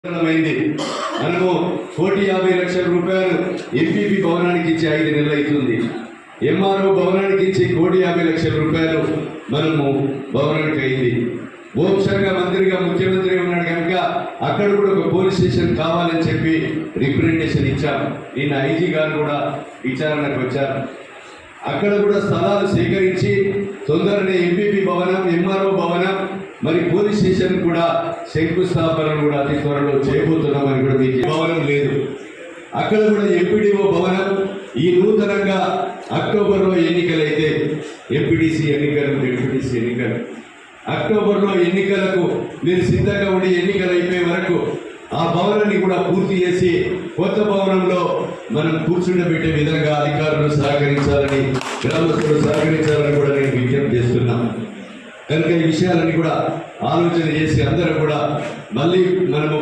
మనము 1,50,00,000 రూపాయలు ఎంపీపీ భవనానికి ఇచ్చి 5 నెలలు అవుతుంది. ఎంఆర్ఓ భవనానికి ఇచ్చి 1,50,00,000 రూపాయలు మనము భవనానికి అయింది. హోంశాఖ మంత్రిగా ముఖ్యమంత్రి ఉన్నాడు కనుక అక్కడ కూడా ఒక పోలీస్ స్టేషన్ కావాలని చెప్పి రిప్రజెంటేషన్ ఇచ్చాం. నిన్న ఐజీ గారు కూడా విచారణకు వచ్చారు. అక్కడ కూడా స్థలాలు సేకరించి తొందరనే ఎంపీపీ భవనం, ఎంఆర్ఓ భవనం, మరి పోలీస్ స్టేషన్ కూడా శంకుస్థాపన కూడా అతి త్వరలో చేయబోతున్నామని కూడా మీకు భవనం లేదు. అక్కడ కూడా ఎంపీడీఓ భవనం ఈ నూతనంగా అక్టోబర్లో ఎన్నికలైతే ఎంపీటీసీ ఎన్నికలు, డిప్యూటీసీ ఎన్నికలు, అక్టోబర్లో ఎన్నికలకు మీరు సిద్ధంగా ఉండి ఎన్నికలు అయిపోయే వరకు ఆ భవనాన్ని కూడా పూర్తి చేసి కొత్త భవనంలో మనం కూర్చుండబెట్టే విధంగా అధికారులు సహకరించాలని, గ్రామస్తులు సహకరించాలని కూడా నేను విజ్ఞప్తి చేస్తున్నాను. కనుక ఈ విషయాలన్నీ కూడా ఆలోచన చేసి అందరూ కూడా మళ్ళీ మనము